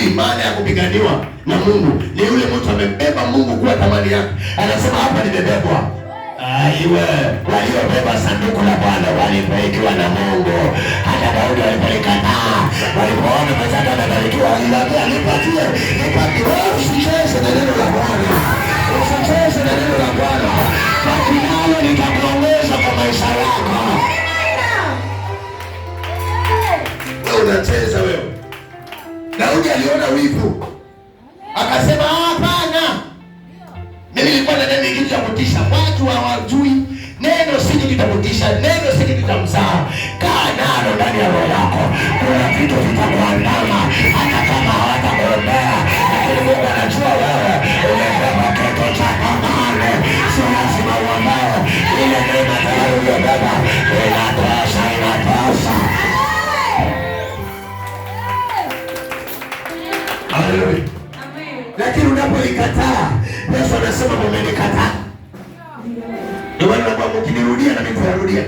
maana ya kupiganiwa na Mungu ni yule mtu amebeba Mungu kuwa thamani yake. Anasema hapa nimebebwa. Aiwe, waliobeba sanduku la Bwana walibarikiwa na Mungu. Hata Daudi alipolikataa, walipoona mzee amebarikiwa, aliambia nipatie. Usicheze na neno la Bwana. Usicheze na neno la Bwana. Nalo litakuongeza kwa maisha yako. Wewe unacheza wewe. Daudi aliona wivu. Akasema hapana. Mimi nilikuwa na neno kitu cha kutisha. Watu hawajui neno si kitu cha kutisha. Neno si kitu cha mzaha. Kaa nalo ndani ya roho yako. Kuna vitu vitakuandama hata kama hawatakuombea. Lakini Mungu anajua wewe umebeba kitu cha thamani. Sio lazima uombee. Ile neema tayari uliyobeba inatosha, inatosha. Haleluya. Lakini unapoikataa, Yesu anasema mmenikataa. Ndio maana kwa mkinirudia na mimi nitarudia.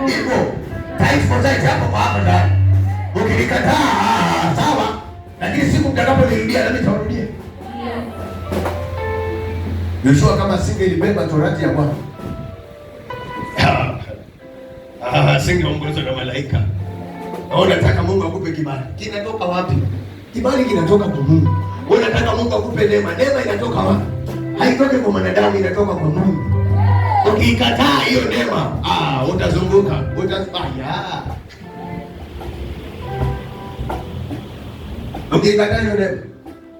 Hivyo, taifa zote hapo kwa hapa ndani. Mkinikataa, sawa. Lakini siku mtakaponirudia na mimi nitarudia. Yoshua kama singelibeba torati ya Bwana. Singeongozwa na malaika. Unataka Mungu akupe kibali. Kinatoka wapi? Kibali kinatoka kwa Mungu. Unataka Mungu akupe neema. Neema inatoka wapi? Haitoki kwa mwanadamu, inatoka kwa Mungu. Ukikataa hiyo neema, utazunguka, utafanya. Ukikataa hiyo neema,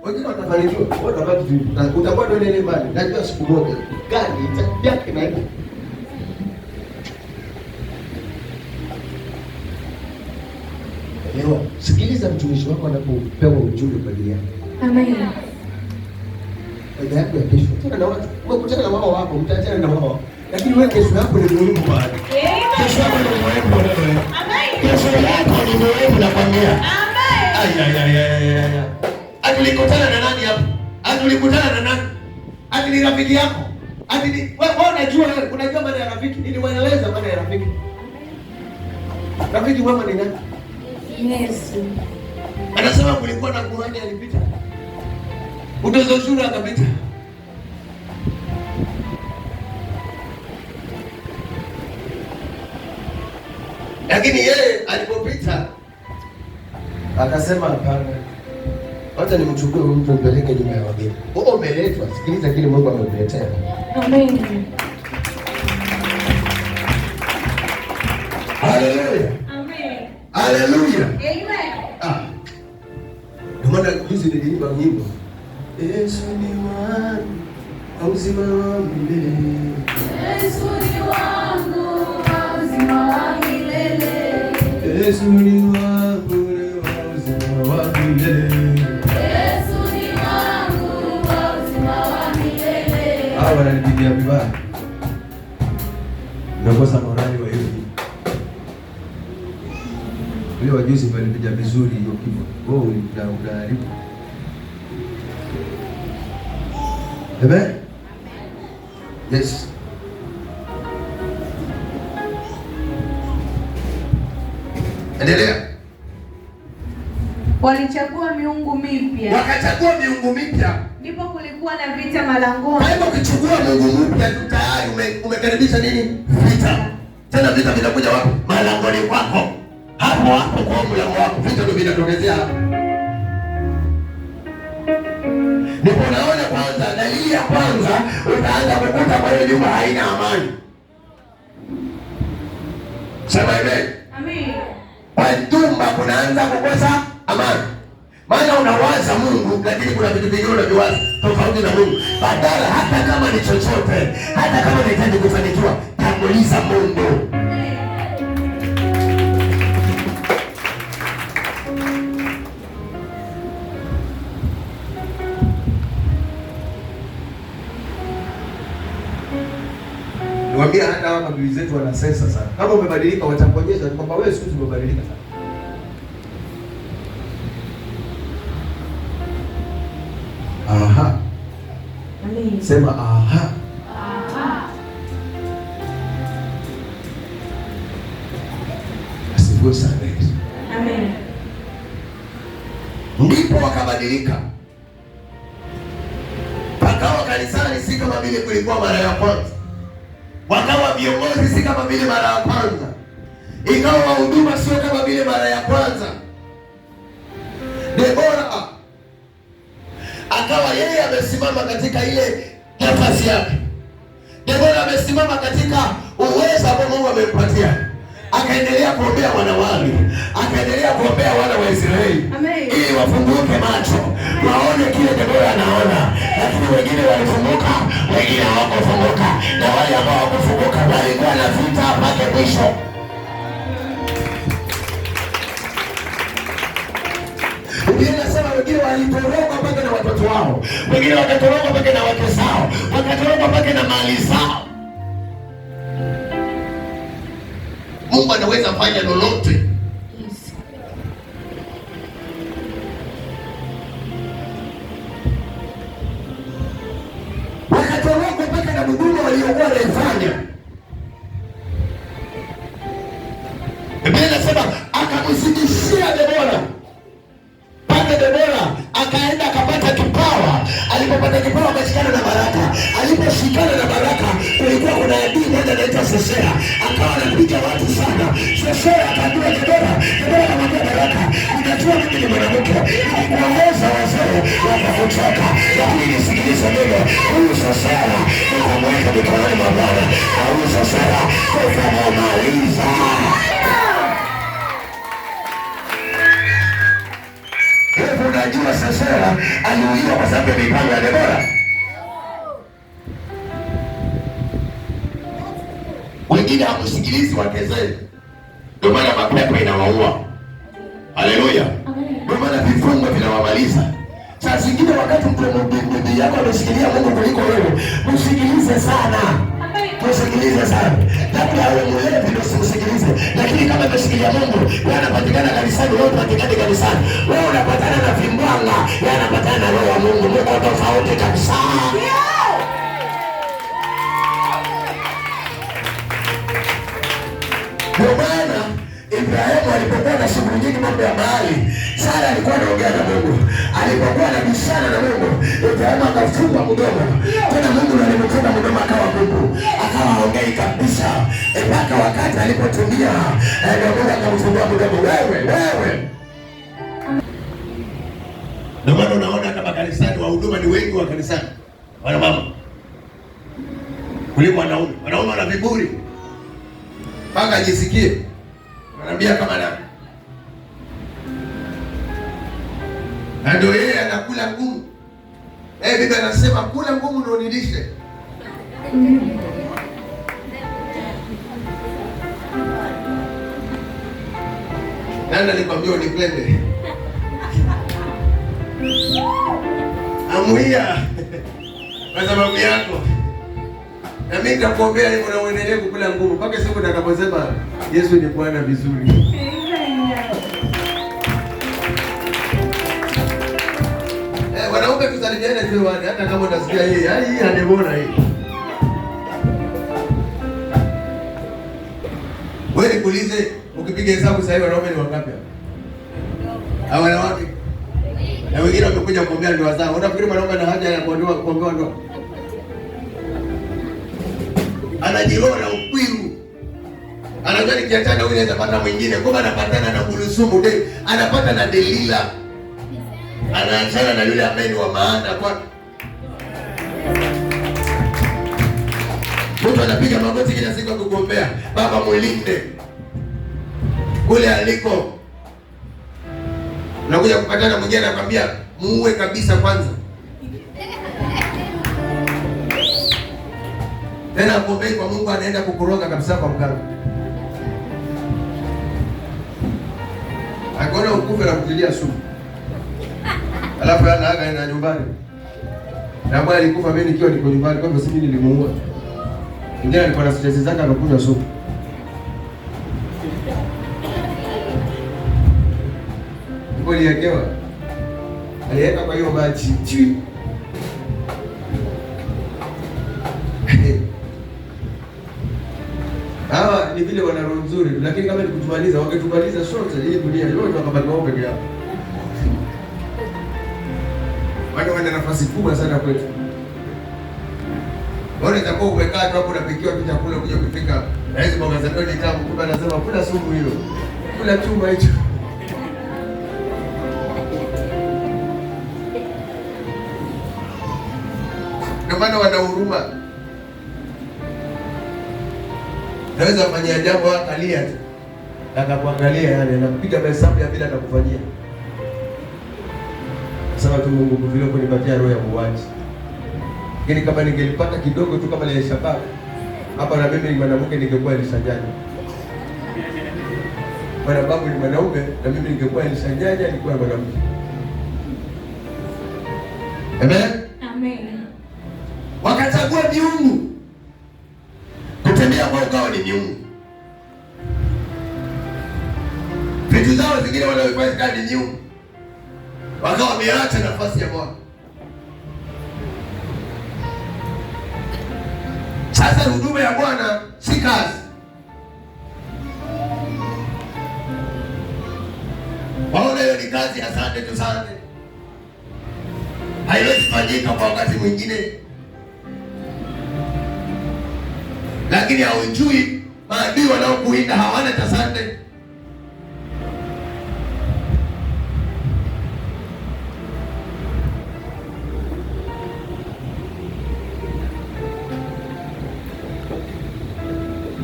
wengine watafanikiwa, watabaki tu. Utakuwa ndio ile mali. Najua siku moja gani yake na hiyo. Leo sikiliza mtumishi wako anapopewa ujumbe kwa ajili yako. Amen. Baada ya kesho tena na watu umekutana na wao wako, mtaachana na wao. Lakini wewe kesho yako ni muhimu bwana. Kesho yako ni muhimu wewe. Amen. Kesho yako ni muhimu nakwambia. Amen. Ay. Atulikutana na nani hapo? Atulikutana na nani? Ni rafiki yako. Wewe unajua maana ya rafiki? Niliwaeleza maana ya rafiki. Rafiki mwema ni nani? Yesu. Anasema kulikuwa na kuhani alipita. Utoza ushuru akapita. Lakini yeye alipopita akasema hapana. Wacha nimchukue huyu mtu mpeleke nyumba ya wageni. Wewe umeletwa, sikiliza kile Mungu amekuletea. Amen. Haleluya. Amen. Haleluya. Amen. Ndio maana juzi niliimba nyimbo. Yesu ni wangu, uzima wangu milele. Yesu ni wangu, uzima wangu milele. Yesu ni wangu, uzima wangu milele. Yesu ni wangu, uzima wangu milele. Hawa wananipigia vibaya. Nakosa morali wa hiyo. Wale wajuzi walipiga vizuri hiyo kipo. Wewe unaharibu. Amen. Yes. Endelea. Walichagua miungu mipya. Wakachagua miungu mipya. Ndipo kulikuwa na vita malangoni. Kwa hivyo ukichukua Mungu mpya tayari umekaribisha nini? Vita. Tena vita vinakuja wapi? Malangoni kwako. Hapo kwa mlango wako vita ndio vinatokezea hapo. Ndipo unaona kwanza dalili ya kwanza utaanza kukuta kwa hiyo nyumba haina amani. Sema amen. Amen. Kwa nyumba kunaanza kukosa amani. Maana unawaza Mungu lakini kuna vitu vingine unaviwaza tofauti na Mungu. Badala hata kama ni chochote, hata kama unahitaji kufanikiwa, tanguliza Mungu. Niwaambia hata hapa bibi zetu wana sensa sana. Kama umebadilika watakuonyesha kwamba wewe siku umebadilika sana. Aha. Amen. Sema aha. Aha. Asifiwe sana. Amen. Ndipo wakabadilika, wakawa kanisani si kama vile kulikuwa mara ya kwanza, wakawa viongozi si kama vile mara ya kwanza, ikawa wahuduma sio kama vile mara ya kwanza. Debora akawa yeye amesimama katika ile nafasi yake. Debora amesimama katika uwezo ambao Mungu amempatia. Akaendelea kuombea wanawali, akaendelea kuombea wana wa Israeli ili wafunguke macho waone kile Debora anaona. Lakini wengine walifunguka, wengine hawakufunguka, na wale ambao hawakufunguka walikuwa na vita mpaka mwisho. Biblia inasema wengine walitoroka mpaka na watoto wao, wengine wakatoroka mpaka na wake zao, wakatoroka mpaka na mali zao. Mungu anaweza fanya lolote. Wakatoroka mpaka na huduma waliokuwa wanaifanya. Biblia inasema akamzidishia Debora. Pande Debora akaenda akapata kipawa. Alipopata kipawa akashikana na baraka. Aliposhikana na baraka, kulikuwa kuna adui mmoja anaitwa Sisera, akawa anapiga watu sana. Sisera akajua Debora. Debora akamwambia Baraka, unajua mimi ni mwanamke, nikuongoza wazee wakakuchoka, lakini nisikilize mimi. Huyu Sisera nikamweka mikononi mwa Bwana, na huyu Sisera ukamumaliza. Unajua Sisera aliuliwa kwa sababu ya mipango ya Debora. Wengine hakusikilizi wake zenu, ndio maana mapepo inawaua. Haleluya! Ndio maana vifungo vinawamaliza. Saa zingine wakati bibi yako ameshikilia Mungu kuliko wewe, msikilize sana. Msikilize sana. Labda awe mlevi ndio usimsikilize, lakini kama ameshikilia Mungu, yeye anapatikana kanisani, wewe unapatikana kanisani. Wewe unapatana na vimbwanga, yeye anapatana na roho ya Mungu. Mungu tofauti kabisa. Ndio maana Ibrahimu alipokuwa na shughuli nyingi mambo ya Baali, Sara alikuwa anaongea na Mungu. Alipokuwa anabishana na Mungu, Ibrahimu akafungwa mdomo. Tena Mungu alimfunga mdomo akawa Mungu, akawa haongei kabisa. Mpaka wakati alipotumia ndio Mungu akamfungua mdomo. Wewe. Ndio maana unaona kama kanisani wahuduma ni wengi wa kanisani, wana mama kuliko wanaume. Wanaume wana viburi mpaka ajisikie anambia kama nani, na ndio yeye anakula ngumu. Bibi anasema kula ngumu ndio nilishe. Nani alikwambia unipende? Amuia kwa sababu yako. Na mimi nitakuombea hivyo na uendelee kukula ngumu mpaka siku nitakaposema Yesu ni Bwana vizuri. Wanaume tusalimiane tu wale, hata kama unasikia hii anebona hii. Wewe nikuulize, ukipiga hesabu sasa hivi wanaume ni wangapi hapa? Wanawake. Na wengine wamekuja kuombea ndoa zao. Unafikiri mwanaume ana haja ya kuombewa ndoa? Anajiroa na ukwiru. Anajua nikiachana huyu anaweza pata mwingine, kwa anapatana na Kulusumu de, anapata na Delila. Anaachana na yule ambaye ni wa maana kwa. Mtu anapiga magoti kila siku kukuombea, Baba mulinde kule aliko. Unakuja kupatana mwingine anakuambia muue kabisa kwanza. Tena kuombea kwa Mungu anaenda kukuroga kabisa kwa mganga. Akaona ukufe na kutilia sumu. Alafu anaaga ina nyumbani. Na bwana alikufa mimi nikiwa niko nyumbani, kwa sababu mimi nilimuua. Ndio alikuwa na stress zake anakunywa sumu. Ndipo aliyekewa. Aliweka kwa hiyo maji. Hawa ni vile wana roho nzuri, lakini kama ni kutumaliza, wangetumaliza sote hii dunia yote wakabaki wao peke yao. Wale wana nafasi kubwa sana kwetu. Bora itakuwa umekaa tu hapo unapikiwa tu chakula kuja kupika. Rais mboga za kweli tamu, kumbe anasema kula sumu hiyo. Kula chuma hicho. Ndio maana wana huruma. Naweza kufanyia jambo akalia tu. Akakuangalia yani anakupiga mahesabu ya bila atakufanyia. Sasa tu Mungu vile kunipatia roho ya muuaji. Lakini kama ningelipata kidogo tu kama ile shababu hapa na mimi ni mwanamke ningekuwa Elisanyanya. Bwana babu ni mwanaume na mimi ningekuwa Elisanyanya nilikuwa mwanamke. Amen. Amen. Wakachagua miungu. Kutembea kwa ukao ni miungu. Vitu zao zingine wanaofanya ni miungu. Wakawa wameacha nafasi ya Bwana. Sasa huduma ya Bwana si kazi. Waona hiyo ni kazi ya Sunday to Sunday. Haiwezi fanyika kwa wakati mwingine. Lakini haujui maadui wanaokuinda hawana cha Sunday.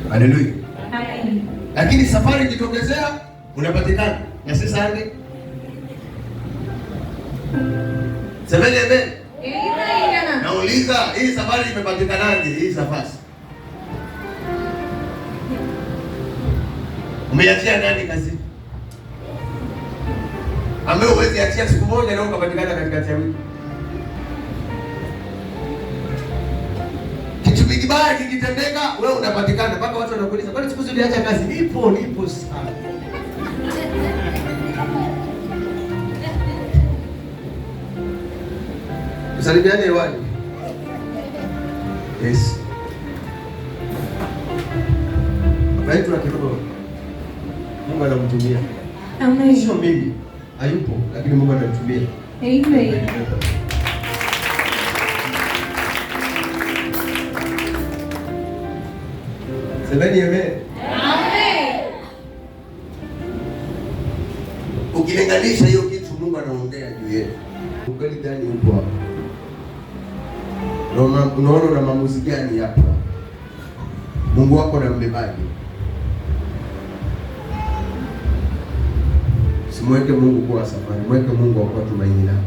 Haleluya. Amen. Lakini safari ikitokezea unapatikana na si Sunday. Semeni amen. Amen. Nauliza hii safari imepatikanaje hii safari? Umeachia nani kazi? Ambaye uwezi achia siku moja na ukapatikana katikati ya wiki. Kitu kibaya kikitendeka wewe unapatikana mpaka watu wanakuuliza kwani siku zote acha kazi? Nipo sana. Tusalimiane hewani. Yes. Baitu la kiroho. Mungu anamtumia. Amen. Sio mimi. Hayupo lakini Mungu anamtumia. Amen. Semeni amen. Amen. Ukilinganisha hiyo kitu Mungu anaongea juu yetu. Ukweli gani upo hapa? Unaona una maamuzi gani hapa? Mungu wako na mbebaji. Simweke Mungu kwa safari, mweke Mungu kwa tumaini lako.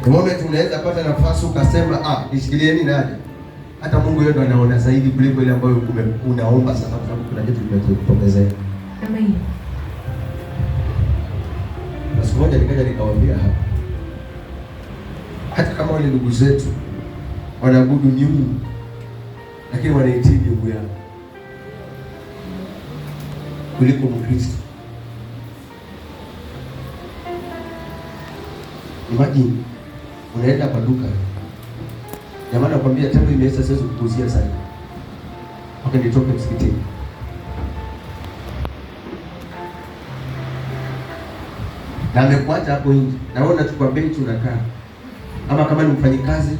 Kwa moment unaweza pata nafasi ukasema nishikilieni nani? Hata Mungu yeye ndo anaona zaidi kuliko ile ambayo unaomba sasa, kwa sababu kuna kitu kimetokea. Amen. Na siku moja nikaja nikawaambia hata kama wale ndugu zetu wanaabudu miungu lakini wanaitii miungu yao kuliko Mkristo. Imagine unaenda kwa duka. Jamaa anakuambia tangu imeisha siwezi kukuuzia sana. Mpaka nitoke msikitini. Na amekuacha hapo nje. Na wewe unachukua benchi unakaa. Ama kama ni mfanyikazi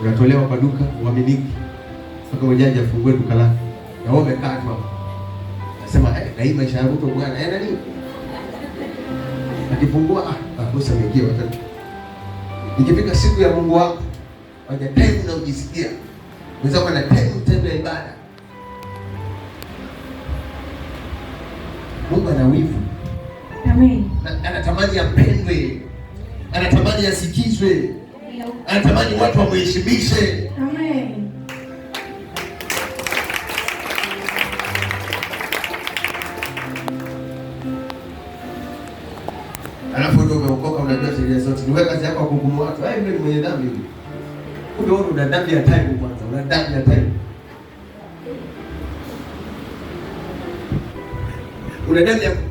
unatolewa kwa duka uaminiki. Mpaka mwenyeji afungue duka lake. Na wewe umekaa tu hapo. Nasema na hii maisha yangu tu bwana. Nani? Akifungua bosi ameingia watatu. Ikifika siku ya Mungu wako, waje time na ujisikia. Unaweza kuwa na time tendo ya ibada. Mungu ana wivu. Amen. Anatamani apendwe. Anatamani asikizwe. Anatamani watu wamheshimishe. Amen. Alafu ndio umeokoka, unajua sheria zote. Ni wewe kazi yako kuhukumu watu. Wewe ni mwenye dhambi huyo. Kumbe wewe una dhambi ya time kwanza. Una dhambi ya time.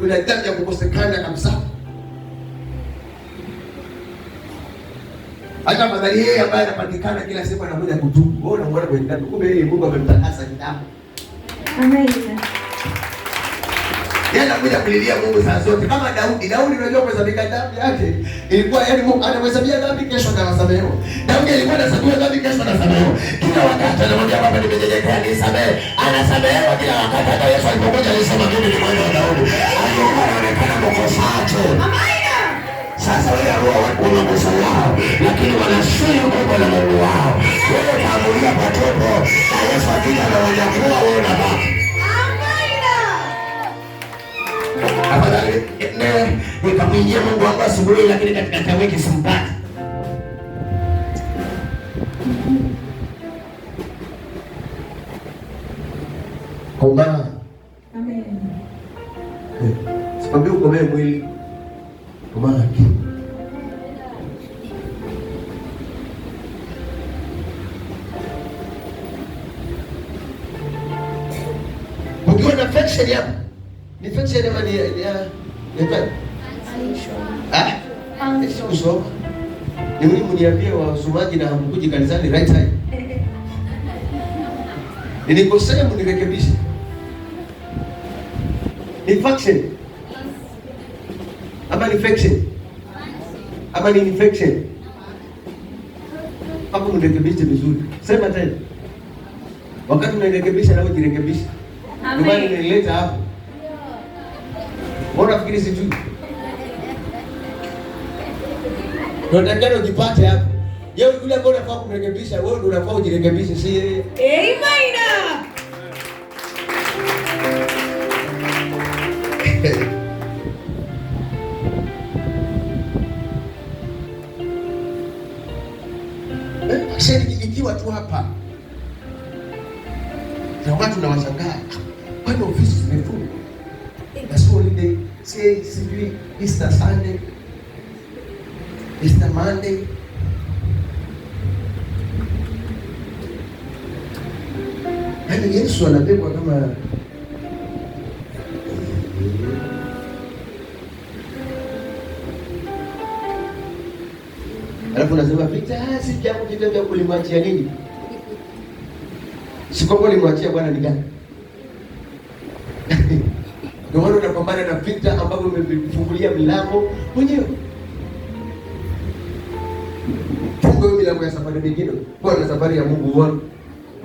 Una dhambi ya kukosekana kabisa. Hata madhari yeye ambaye anapatikana kila siku anakuja kutubu. Wewe unamuona kwenye dhambi. Kumbe yeye Mungu amemtakasa kitambo. Amen. Yeye anakuja kulilia Mungu saa zote kama Daudi. Daudi unajua kuhesabika dhambi yake. Ilikuwa yaani Mungu anamhesabia dhambi kesho anawasamehewa. Daudi alikuwa anahesabiwa dhambi kesho anasamehewa. Kila wakati anamwambia Baba nimenyenyekea nisamehe. Anasamehewa kila wakati. Hata Yesu alipokuja alisema mimi ni mwana wa Daudi. Alikuwa anaonekana mkosaji. Amina. Sasa wale roho wako makosa yao lakini wanasema Mungu na Mungu wao. Wewe unaangulia patopo na Yesu akija na wanyakua wewe unabaki. Afadhali nikamwijia Mungu wangu asubuhi lakini katikati ya wiki simpati. Komaa. Amen. Sikwambia ukomee mwili. Komaa. Ukiwa na affection hapa. Ni function ya mani ya pale. Sisi kusoma. Ni muhimu niambie wasomaji na hamkuji kanisani right time. Nilikosea mnirekebishe. Ni function. Ama ni infection. Ama ni infection. Hapo mnirekebishe vizuri. Sema tena. Wakati unarekebisha na ujirekebishe. Ndio maana nilileta hapo. Mbona fikiri sijui? Ndio nataka ujipate hapo. Yeye yule ambaye unafaa kumrekebisha, wewe ndio unafaa ujirekebishe, si yeye. Amen. Sasa ikiwa tu hapa. Na watu na washangaa. Kwani ofisi zimefungwa? That's holiday. Say sijui Easter Sunday, Easter Monday. Yaani Yesu anabebwa kama alafu nasema vita si jambo kitendo kulimwachia nini? Sikombo limwachia Bwana ni gani? Ndio maana unapambana na vita ambavyo umefungulia milango mwenyewe. Funga milango ya safari nyingine. Kwa na safari ya Mungu uone.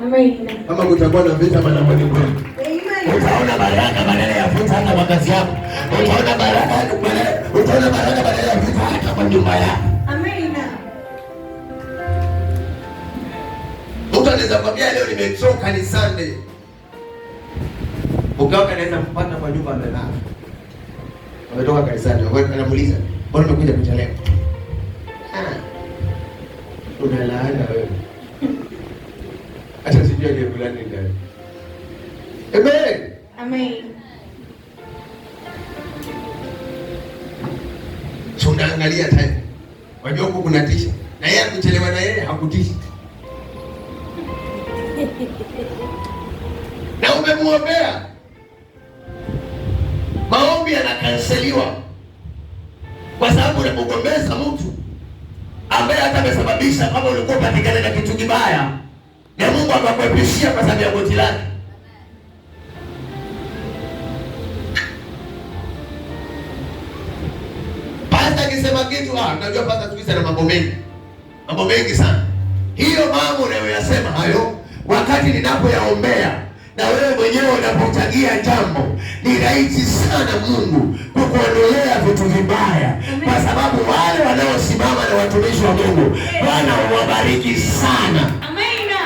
Amen. Kama utakuwa na vita maana mwani kweli. Amen. Utaona baraka badala ya vita hata kwa kazi yako. Utaona baraka badala ya vita hata kwa nyumba yako. Amen. Mtu anaweza kwambia leo nimechoka ni Sunday. Ukawa kanaweza mpata kwa nyumba amelala. Ametoka kanisani, anamuuliza, "Mbona umekuja kuchelewa?" Unalaana wewe. Acha sijui ile fulani ndani. Amen. Amen. Tunaangalia time. Wajua huko kunatisha. Na yeye kuchelewa na yeye hakutishi. Na umemuombea. Maombi yanakanseliwa. Kwa sababu unapogombeza mtu ambaye hata amesababisha kama ulikuwa patikana na kitu kibaya, na Mungu akakuepeshia kwa sababu ya goti lake. Pasta akisema kitu, unajua pasta tukiza na mambo mengi sana. Hiyo mambo unayoyasema hayo, wakati ninapoyaombea na wewe mwenyewe unapotagia jambo, ni rahisi sana Mungu kukuondolea vitu vibaya, kwa sababu wale wanaosimama na watumishi wa Mungu Bwana huwabariki sana. Amina.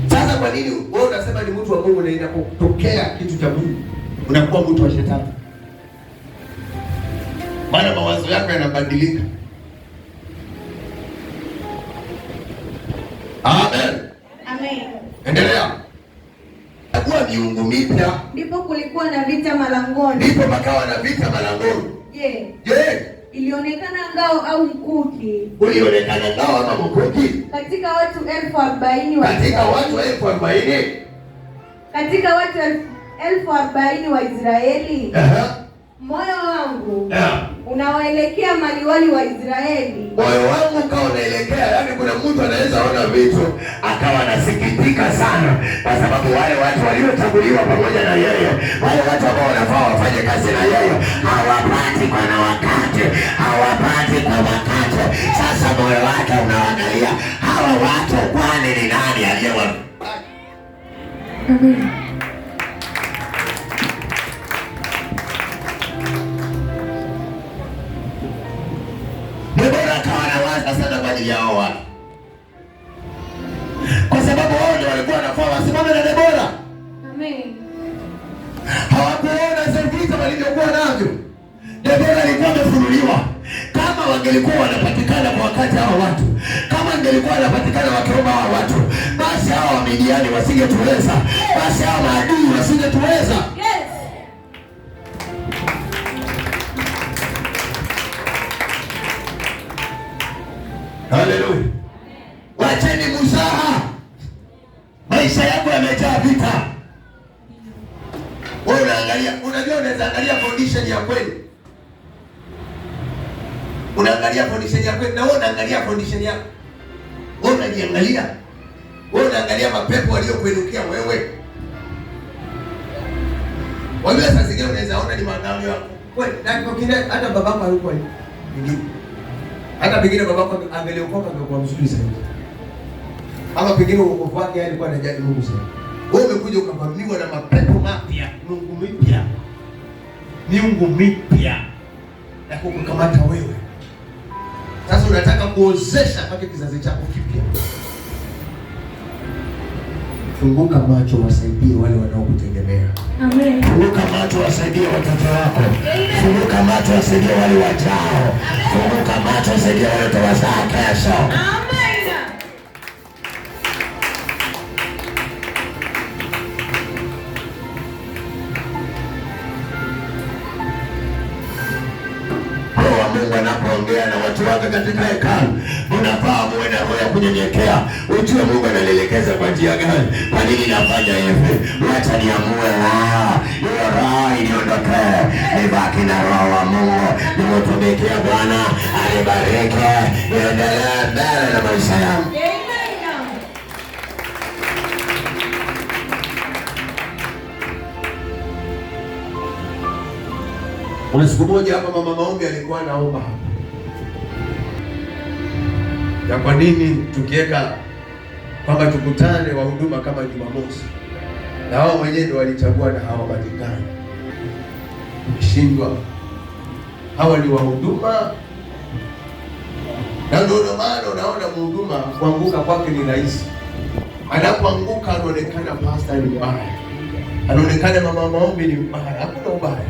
Sasa kwa nini wewe unasema ni mtu wa Mungu na inapotokea kitu cha Mungu unakuwa mtu wa shetani? Maana mawazo yako yanabadilika. Amen. Amen. Endelea. Hakuwa miungu mipya. Ndipo kulikuwa na vita malangoni. Ndipo pakawa na vita malangoni. Je, ilionekana ngao au mkuki? Ulionekana ngao ama mkuki? Katika watu 40,000 wa katika watu 40,000. Katika watu 40,000 wa Israeli. Moyo wangu unawaelekea maliwali wa Israeli. Moyo wangu ukawa unaelekea, yaani kuna mtu anaweza ona vitu akawa anasikitika sana, kwa sababu wale watu waliochaguliwa pamoja na yeye, wale watu ambao wanafaa wafanye kazi na yeye, hawapati kwa wakati, hawapati kwa wakati. Sasa moyo wake unaangalia hawa watu, kwani ni nani aliyewa? Debora akawa anawaza sana kwa ajili ya hao watu, kwa sababu wao ndio walikuwa wanafaa wasimame na Debora. Amen. Hawakuona zile vita walivyokuwa navyo. Debora alikuwa amefunuliwa. Kama wangelikuwa wanapatikana kwa wakati hao watu, kama wangelikuwa wanapatikana wakiomba hao watu, basi hao Wamidiani wasingetuweza, basi hao maadui wasingetuweza. Yes. Haleluya. Wacheni mzaha. Maisha yako yamejaa vita. Wewe unaangalia, unajua unaweza angalia condition ya kweli. Unaangalia condition ya kweli na wewe unaangalia condition yako. Wewe unajiangalia. Wewe unaangalia mapepo waliokuinukia wewe. Wewe sasa zingine unaweza ona ni maangamizi yako. Kweli, na kwa kile hata babako hayuko mwingine. Hata pengine babako angeliokoka angekuwa mzuri zaidi. Ama pengine wokovu wake alikuwa anajali Mungu zaidi. Wewe umekuja ukavamiwa na mapepo mapya, Mungu mpya. Miungu mipya na kukukamata wewe. Sasa unataka kuozesha mpaka kizazi chako kipya. Funguka macho, wasaidie wale wanaokutegemea. Amen. Funguka macho, wasaidie watoto wako. Funguka macho, wasaidie wale wajao. Funguka macho, wasaidie wale utawazaa kesho. Amen. Mungu anapoongea na watu wake katika hekalu, unafaa muwe na roho ya kunyenyekea. Ujue Mungu ananielekeza kwa njia gani, kwa nini nafanya hivi. Wacha niamue hiyo roho iniondokee, nibaki na roho wa Mungu, nimtumikie Bwana, anibariki, niendelee mbele na maisha yangu. Kuna siku moja hapa mama maombi alikuwa anaomba hapa. Na kwa nini tukiweka kwamba tukutane wa huduma kama Jumamosi, na wao wenyewe ndio walichagua na hawapatikani. Ukishindwa hawa ni wa huduma, na ndio maana unaona mhuduma kuanguka kwake ni rahisi. Anapoanguka anaonekana pastor ni mbaya, anaonekana mama maombi ni mbaya. Hakuna ubaya,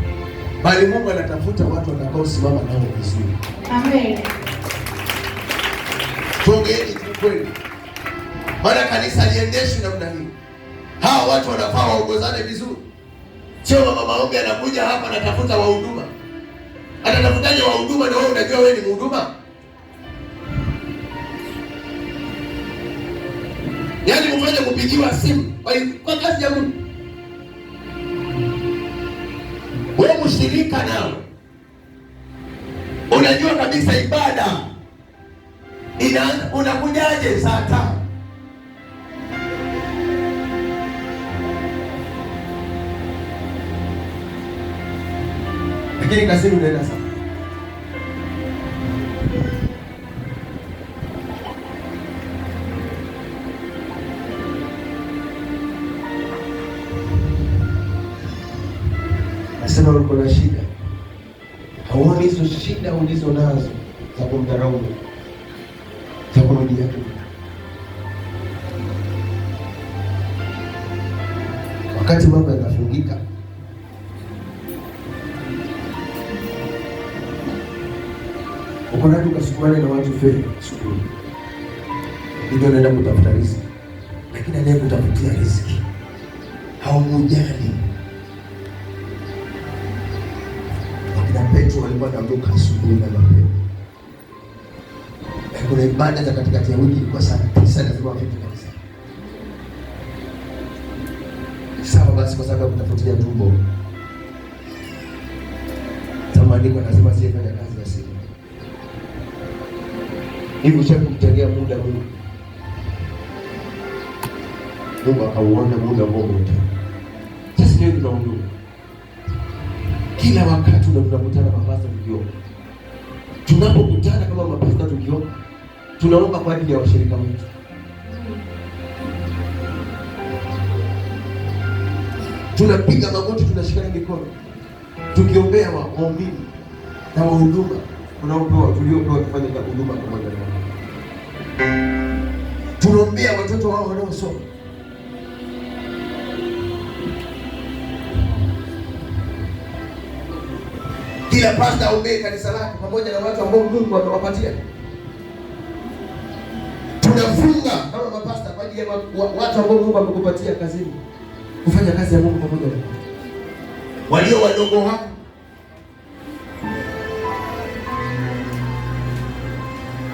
bali Mungu anatafuta watu watakaosimama nao vizuri. Amen. Tuongeeni kweli. Maana kanisa liendeshwe namna hii. Hawa watu wanafaa waongozane vizuri. Sio mama maombi anakuja hapa anatafuta wahuduma. Anatafutaje wahuduma na wewe unajua wewe ni mhuduma? Yaani mfanye kupigiwa simu kwa kazi ya Mungu. Wewe mshirika nao. Unajua kabisa ibada unakujaje saa 5? Lakini kazini unaenda sana. Nasema uko na shida. Hauoni hizo shida ulizo nazo za kumdharau Mungu, za kurudia tu. Wakati mambo yanafungika, uko na duka sukumane na watu feri sukuru. Ndio naenda kutafuta riziki. Lakini anayekutafutia riziki haumujali. Petro walikuwa wanaamka asubuhi na mapema. Kuna ibada za katikati ya wiki ilikuwa saa 9 lazima wafike kanisa. Sawa basi, kwa sababu kutafutia tumbo. maandiko yanasema asiyefanya kazi asile. Hivi ushakumtengea muda Mungu? Mungu akauona muda ambao umetenga. Sasa ndio tunaondoka. Kila wakati tunakutana mapasta tukiomba. Tunapokutana kama mapasta tukiomba, tunaomba kwa ajili ya washirika wetu. Tunapiga magoti, tunashikana mikono tukiombea waumini na wahuduma tuliopewa kufanya huduma pamoja nao. Tunaombea watoto wao wanaosoma. Kila pasta aombee kanisa lake pamoja na watu ambao Mungu amewapatia. Tunafunga kama mapasta kwa ajili ya watu ambao Mungu amekupatia kazini, kufanya kazi ya Mungu pamoja na walio wadogo wako.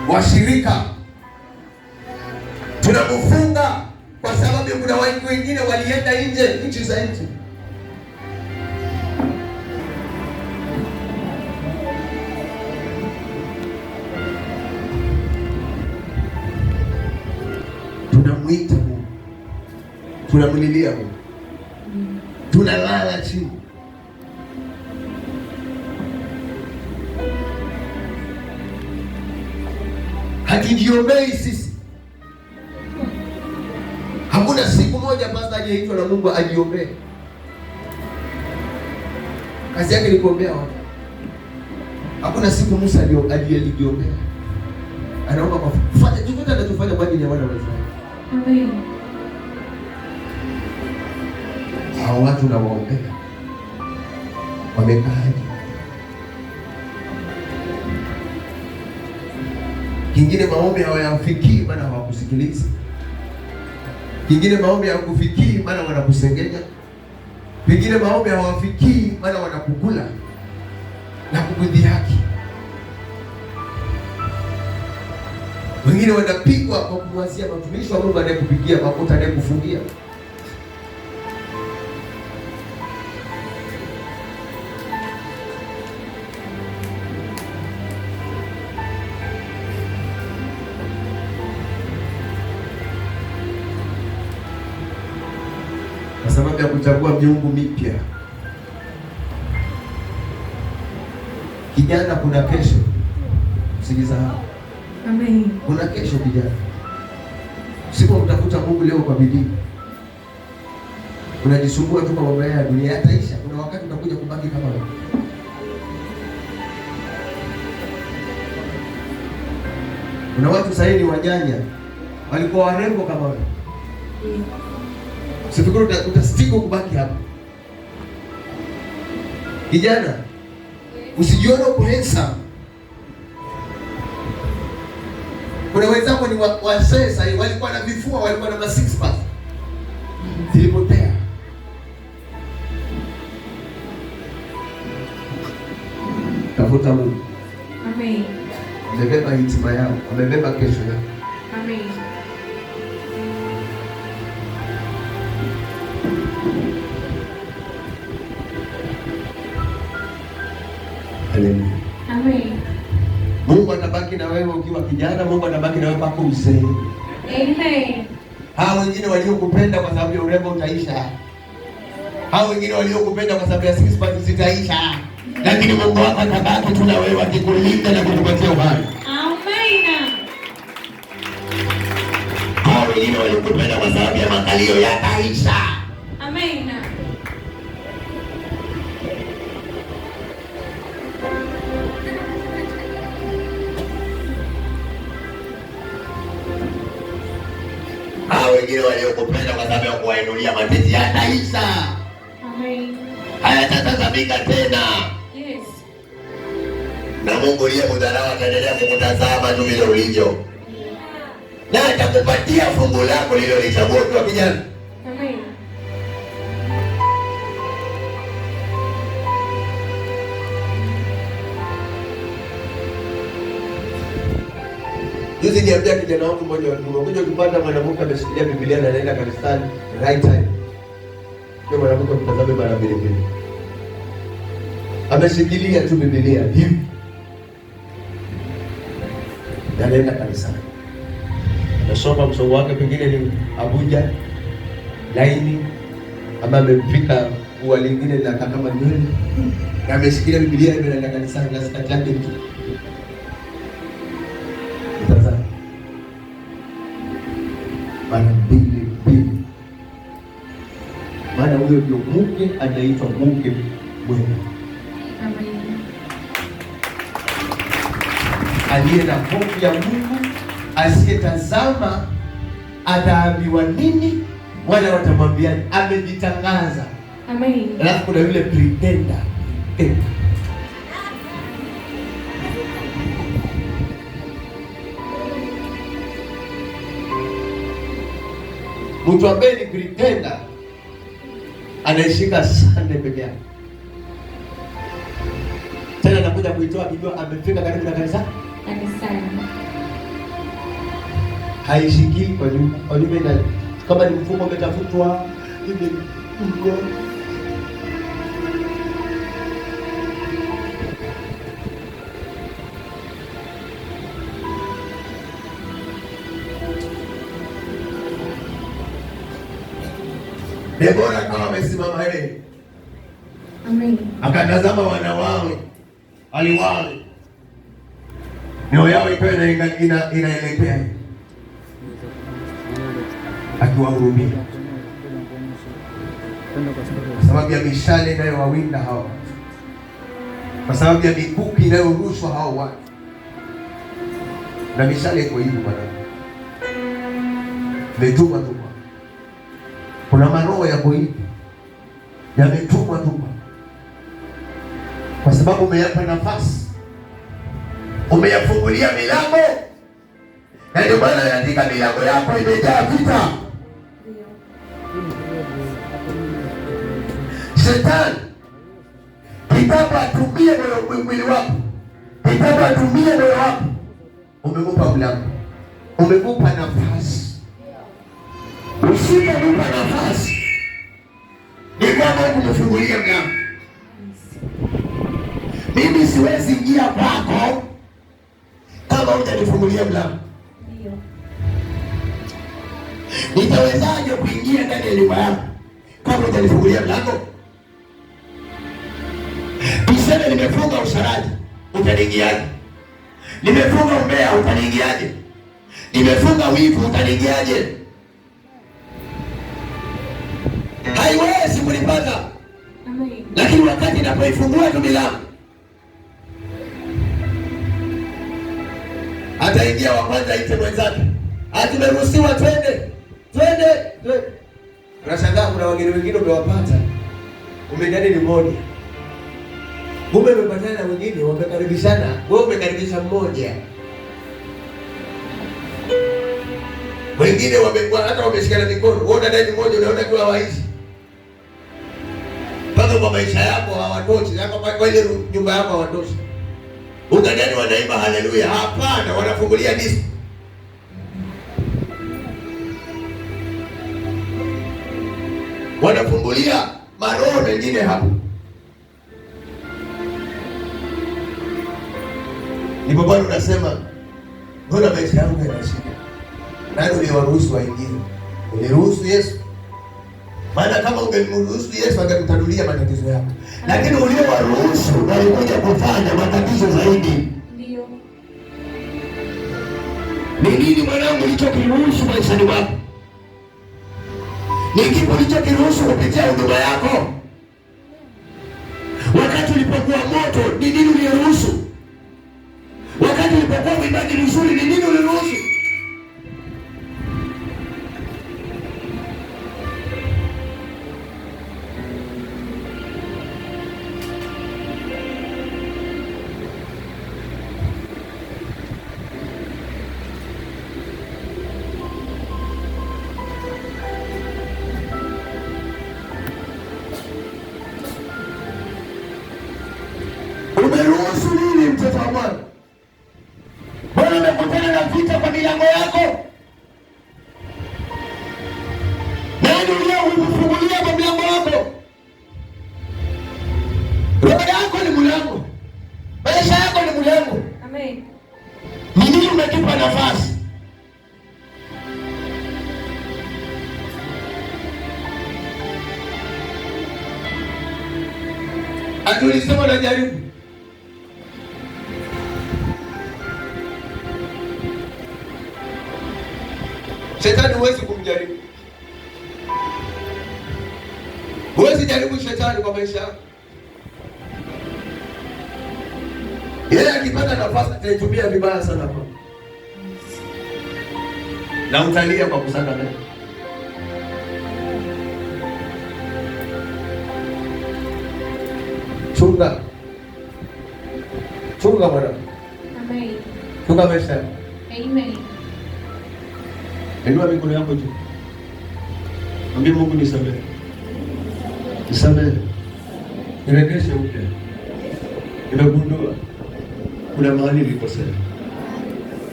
Washirika tunakufunga kwa sababu kuna watu wengine walienda nje, nchi za nje. Tunamwita Mungu, tunamlilia Mungu, tunalala chini. Hatujiombei sisi. Hakuna siku moja pasta aliyeitwa na Mungu ajiombee. Kazi yake ni kuombea watu. Hakuna siku Musa alijiombea. Anaomba kwa fanya chochote anachofanya kwa ajili ya wana wa Israeli. Amen. Hao watu na waombea wamekaaje? Kingine maombi hawayafikii maana hawakusikiliza. Kingine maombi hawakufikii maana wanakusengenya. Kingine maombi hawafikii maana wanakukula na kukudhihaki. Wengine wanapigwa kwa kumwazia matumishi wa Mungu anayekupigia mafuta, anayekufungia. Kwa sababu ya kuchagua miungu mipya. Kijana, kuna kesho. Usijisahau. Amen. Kuna kesho kijana. Usipomtafuta Mungu leo kwa bidii, unajisumbua tu kwa mambo ya dunia, yataisha. Kuna wakati utakuja kubaki kama wewe. Kuna watu sasa hivi wajanja walikuwa warembo kama wewe. Usifikiri utastiko kubaki hapa. Kijana, usijione uko handsome. Kuna wenzako ni wasee sasa hivi walikuwa na vifua, walikuwa na six pack. Zilipotea. Tafuta Mungu. Amen. Amebeba hitima yao, amebeba kesho yao. Amen. Haleluya. Amen. Mungu atabaki na wewe ukiwa kijana, Mungu atabaki na wewe mpaka uzee. Amen. Hao wengine waliokupenda kwa sababu ya urembo utaisha. Hao wengine waliokupenda kwa sababu ya six pack zitaisha. Lakini Mungu wako atabaki tu na wewe akikulinda na kukupatia uhai. Amen. Hao wengine waliokupenda kwa sababu ya makalio yataisha. Amen. Hao wengine waliokupenda kwa sababu ya kuwainulia matiti yataisha. Amen. Hayatatazamika tena. Yes. Na Mungu aliyekudharau ataendelea kukutazama tu vile ulivyo. Na atakupatia fungu lako lililolichagua kwa kijana. Amen. Juzi niambia kijana wangu mmoja, umekuja kupata mwanamke ameshikilia Biblia na anaenda kanisani right time. Kwa mwanamke mtazame mara mbili mbili. ameshikilia tu Biblia hivi, anaenda kanisani, anasoma msomo wake, pengine ni Abuja laini, ama amefika ua lingine na kama nywele, na ameshikilia Biblia hivi, anaenda kanisani na skati yake tu. Sasa mara mbili, maana huyo ndio mke anaitwa mke mwema. Aliye na hofu ya Mungu, asiyetazama ataambiwa nini wala watamwambia, amejitangaza. Amen. Alafu kuna yule pretender. Mtu ambaye ni pretender anaishika Sunday peke yake. Tena anakuja kuitoa akijua amefika karibu na kanisa. Haishiki kwa nyumba na kama ni mfumo umetafutwa hivi ngo. Debora kama amesimama yeye. Amen. Akatazama wana wao, aliwao. Mioyo yao ikawa inaelekea. Akiwahurumia. Kwa sababu ya mishale inayowawinda hao watu. Kwa sababu ya mikuki inayorushwa hao watu. Na mishale iko hivi bwana. Metuma tu. Kuna maroho yako hivi yametumwa tu, kwa sababu umeyapa nafasi, umeyafungulia milango, na ndio maana yaandika milango yako imejaa vita. Shetani kitaka atumie mwili wako, kitaka atumie moyo wako, umemupa mlango, umemupa nafasi. Usipomupa nafasi, ni kama kumefungulia mlango. Mimi siwezi ingia kwako kama hujanifungulia mlango. Nitawezaje kuingia ndani ya nyumba yako kama hujanifungulia mlango? Tuseme nimefunga usharati, utaniingiaje? Nimefunga umbea, utaniingiaje? Nimefunga wivu, utaniingiaje? Haiwezi kulipata. Amen. Lakini wakati napoifungua tu milango, ataingia wa kwanza, aite mwenzake, tumeruhusiwa twende. Unashangaa kuna wageni wengine umewapata, umejadili ni moja, kumbe umepatana na wengine wamekaribishana, wewe umekaribisha mmoja, wengine hata wameshikana mikono, wewe unadai mmoja, unaona tu hawaishi mpaka kwa maisha yako hawatoshi, kwa ile nyumba yako hawatoshi. Unadhani wanaimba haleluya? Hapana, wanafungulia disco. Wanafungulia maroho mengine hapo. Ndipo Bwana unasema, mbona maisha yangu yana shida? Nani uliwaruhusu waingie? Uliruhusu Yesu? Maana kama ungemruhusu Yesu angekutanulia matatizo yako. Lakini uliowaruhusu walikuja kufanya matatizo zaidi. Ndio. Ni nini mwanangu ulichokiruhusu maishani mwako? Ni kipi ulichokiruhusu kupitia huduma yako? Wakati ulipokuwa moto, ni nini uliruhusu? Wakati ulipokuwa mwimbaji mzuri, ni nini uliruhusu? Umeruhusu nini mtoto wa Bwana? Bwana umekutana na vita kwa milango yako. Nani uliyefungulia kwa milango yako? Roho yako ni Ni nini umekipa nafasi? Atulisema na jaribu. Shetani huwezi kumjaribu. Huwezi jaribu shetani kwa maisha yako. Yeye akipata nafasi ataitumia vibaya sana kwa. Na utalia kwa kusaka mbele. Chunga. Chunga bwana. Amen. Chunga maisha. Amen. Inua mikono yako juu. Mwambie Mungu nisamehe. Nisamehe. Nirejeshe upya. Nimegundua kuna mahali nilikosea.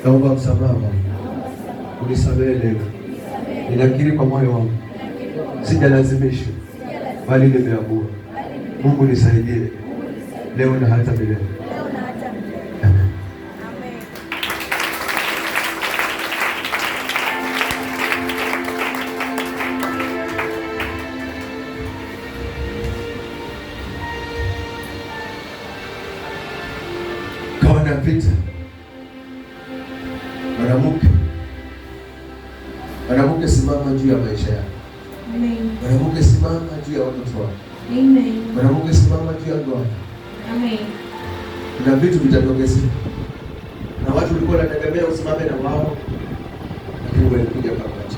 Naomba msamaha. Unisamehe leo. Ninakiri kwa moyo wangu. Sijalazimishwa. Bali nimeamua. Mungu nisaidie. Leo na hata milele. Amen. Kaona vita. Mwanamke simama juu ya maisha yako. Amen. Mwanamke simama juu ya watoto wako. Amen. Mwanamke simama juu ya ndoa. Amen. Kuna vitu vitatokea. Na watu walikuwa wanategemea usimame na wao. Lakini walikuja pamoja.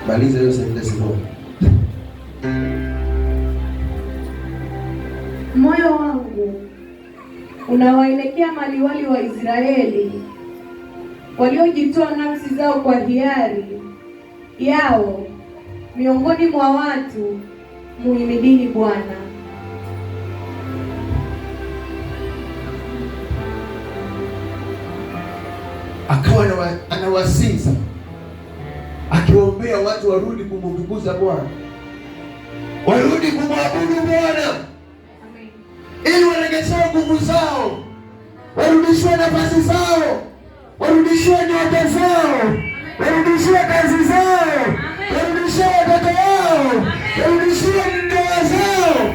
Maliza hiyo sentensi moja. Moyo wangu unawaelekea maliwali wa Israeli waliojitoa nafsi zao kwa hiari yao miongoni mwa watu. Muhimidini Bwana. Akawa anawasiza akiwaombea watu warudi kumtukuza Bwana, warudi kumwabudu Bwana, ili warejeshewe nguvu zao, warudishiwe nafasi zao, warudishiwe nyota zao, warudishiwe kazi zao, warudishiwe watoto wao, warudishiwe ndoa zao.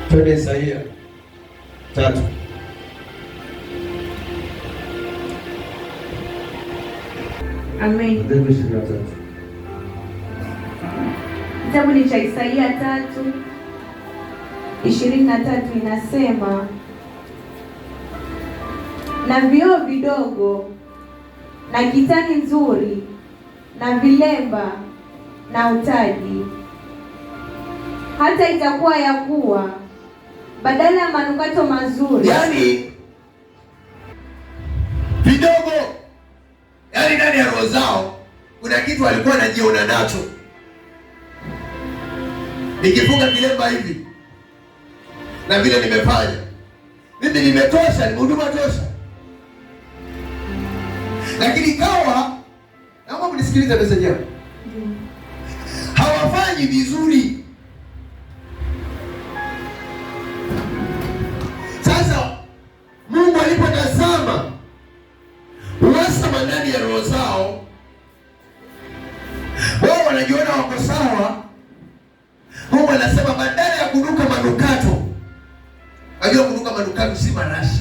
Twende Isaia 3. Amen. Kitabu ni cha Isaia 3:23 inasema, na vioo vidogo na kitani nzuri na vilemba na utaji, hata itakuwa ya kuwa badala ya manukato mazuri. Yaani vidogo, yaani ndani ya roho zao kuna kitu alikuwa anajiona nacho. Nikifunga kilemba hivi na vile nimefanya, mimi nimetosha, ni huduma tosha. Lakini kawa, naomba mnisikilize message yangu. Hawafanyi vizuri. Sasa Mungu alipotazama uhasama ndani ya roho zao, wao wanajiona wako sawa. Mungu anasema badala ya kunuka manukato, ajua kunuka manukato si marashi,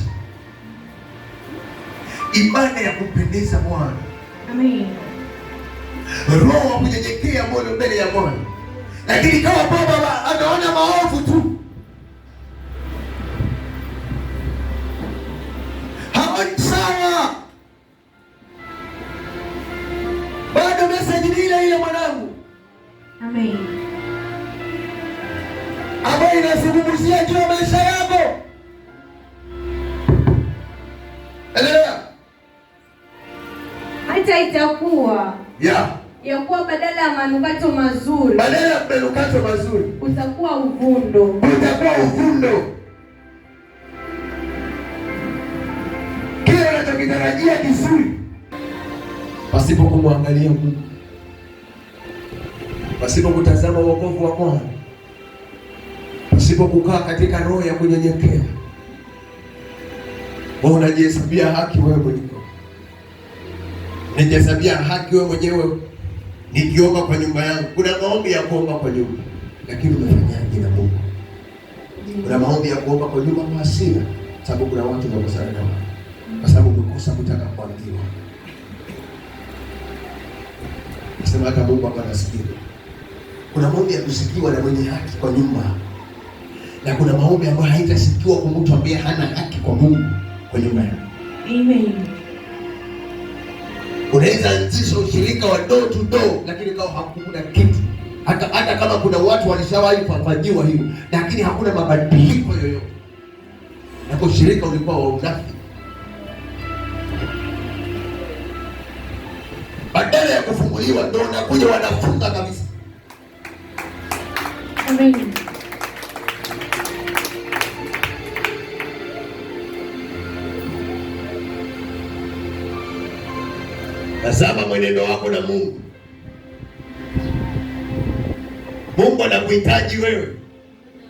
ibada ya kumpendeza Bwana. Amen. Roho wa kunyenyekea moyo mbele ya Bwana. Lakini kama baba anaona maovu tu, haoni sawa, bado message ni ile ile mwanangu. Amen. Ambayo inazungumzia juu ya maisha yako. Endelea. Hata itakuwa ya kuwa badala ya manukato mazuri, badala ya manukato mazuri utakuwa uvundo. Utakuwa uvundo. unakitarajia kizuri pasipo kumwangalia Mungu, pasipo kutazama wokovu wa Bwana, pasipo kukaa katika roho ya kunyenyekea. Wewe unajihesabia haki wewe mwenyewe. Unajihesabia haki wewe mwenyewe. Nikiomba kwa nyumba yangu, kuna maombi ya kuomba kwa nyumba, lakini umefanyaje na Mungu? Kuna maombi ya kuomba kwa nyumba kwa hasira, sababu kuna watu wanakosana nao, kwa sababu umekosa kutaka kuambiwa. Sema hata Mungu hapa anasikia. Kuna maombi ya kusikiwa na mwenye haki kwa nyumba, na kuna maombi ambayo haitasikiwa kwa mtu ambaye hana haki kwa Mungu kwa nyumba yake. Amen. Unaweza anzisha ushirika wa door to door, lakini kama hakuna kitu, hata kama kuna watu walishawahi kufanyiwa hivyo, lakini hakuna mabadiliko yoyote, na ushirika ulikuwa wa unafiki. Badala ya kufunguliwa ndio wanakuja wanafunga kabisa. Amen. Tazama mwenendo wako na Mungu. Mungu anakuhitaji wewe.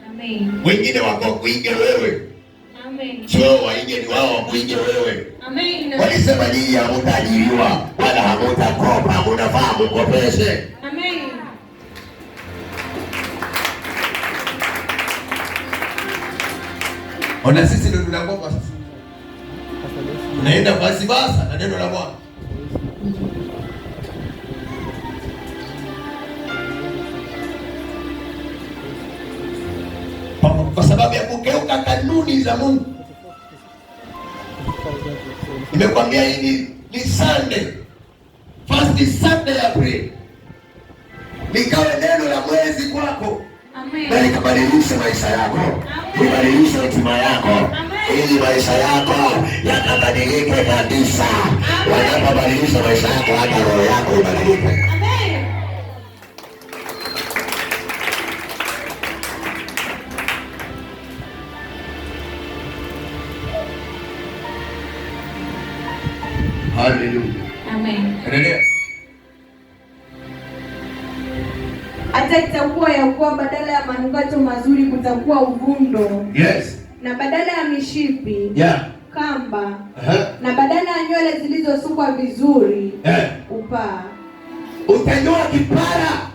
Amen. Wengine wako kuige wewe. Amen. Sio waige, ni wao wakuige wewe. Amen. Walisema nyinyi hamtajiriwa wala hamtakopa, mnafaa mkopeshe. Amen. Ona sisi ndio tunakopa sasa. Tunaenda basi basa na neno la Bwana. Kwa sababu ya kukeuka kanuni za Mungu. Nimekwambia hii ni Sunday. First Sunday ya April. Nikawe neno la mwezi kwako. Amen. Na likabadilisha maisha yako. Libadilisha hatima yako. Ili maisha yako yakabadilike kabisa. Wanapobadilisha maisha yako, hata roho yako ibadilike. Hallelujah. Amen. Endelea. Hata itakuwa ya kuwa badala ya manukato mazuri kutakuwa uvundo. Yes. Na badala ya mishipi, kamba, na badala ya nywele zilizosukwa vizuri, upaa. Utanyoa kipara.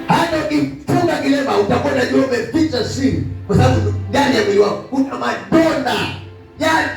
Hata ukifunga kilema utakuwa unajua umeficha siri, kwa sababu ndani ya mwili wako kuna madonda ya